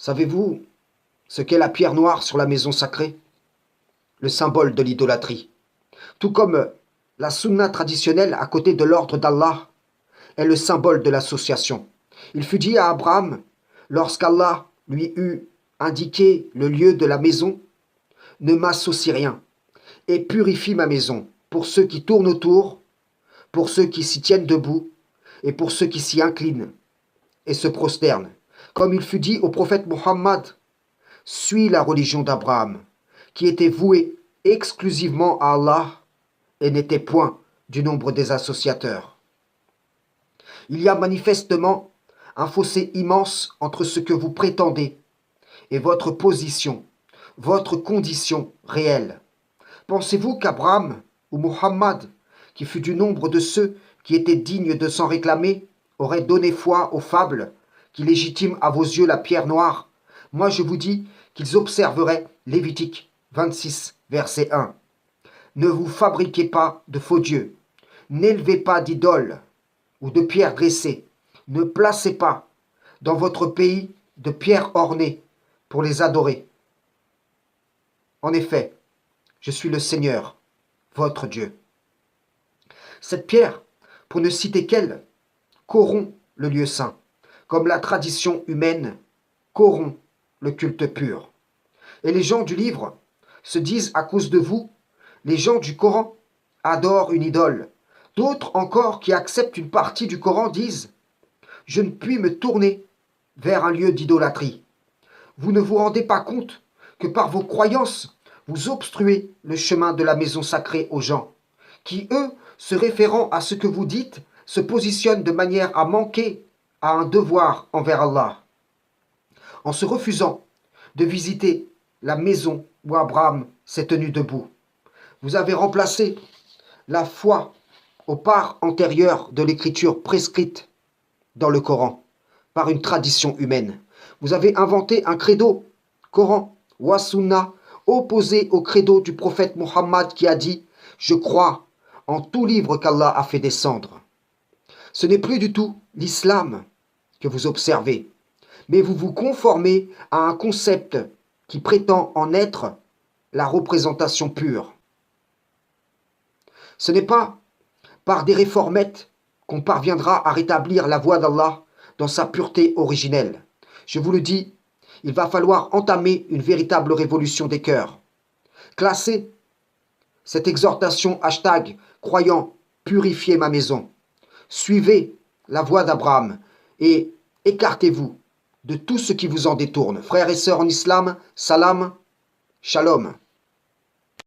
Savez-vous ce qu'est la pierre noire sur la maison sacrée? Le symbole de l'idolâtrie. Tout comme la sunna traditionnelle à côté de l'ordre d'Allah est le symbole de l'association. Il fut dit à Abraham, lorsqu'Allah lui eut indiqué le lieu de la maison, ne m'associe rien et purifie ma maison pour ceux qui tournent autour, pour ceux qui s'y tiennent debout et pour ceux qui s'y inclinent et se prosternent. Comme il fut dit au prophète Mohammed, suis la religion d'Abraham, qui était vouée exclusivement à Allah et n'était point du nombre des associateurs. Il y a manifestement un fossé immense entre ce que vous prétendez et votre position, votre condition réelle. Pensez-vous qu'Abraham ou Muhammad, qui fut du nombre de ceux qui étaient dignes de s'en réclamer, aurait donné foi aux fables qui légitiment à vos yeux la pierre noire? Moi je vous dis qu'ils observeraient Lévitique 26, verset 1. Ne vous fabriquez pas de faux dieux, n'élevez pas d'idoles ou de pierres dressées, ne placez pas dans votre pays de pierres ornées pour les adorer. En effet, je suis le Seigneur, votre Dieu. Cette pierre, pour ne citer qu'elle, corrompt le lieu saint, comme la tradition humaine corrompt le culte pur. Et les gens du livre se disent à cause de vous, les gens du Coran adorent une idole. D'autres encore qui acceptent une partie du Coran disent, je ne puis me tourner vers un lieu d'idolâtrie. Vous ne vous rendez pas compte que par vos croyances, vous obstruez le chemin de la maison sacrée aux gens, qui, eux, se référant à ce que vous dites, se positionnent de manière à manquer à un devoir envers Allah. En se refusant de visiter la maison où Abraham s'est tenu debout, vous avez remplacé la foi aux parts antérieures de l'écriture prescrite dans le Coran par une tradition humaine. Vous avez inventé un credo, Coran wa Sunna, opposé au credo du prophète Mohammed qui a dit « Je crois en tout livre qu'Allah a fait descendre ». Ce n'est plus du tout l'islam que vous observez, mais vous vous conformez à un concept qui prétend en être la représentation pure. Ce n'est pas par des réformettes qu'on parviendra à rétablir la voie d'Allah dans sa pureté originelle. Je vous le dis, il va falloir entamer une véritable révolution des cœurs. Classez cette exhortation hashtag croyant purifier ma maison. Suivez la voie d'Abraham et écartez-vous de tout ce qui vous en détourne. Frères et sœurs en islam, salam, shalom.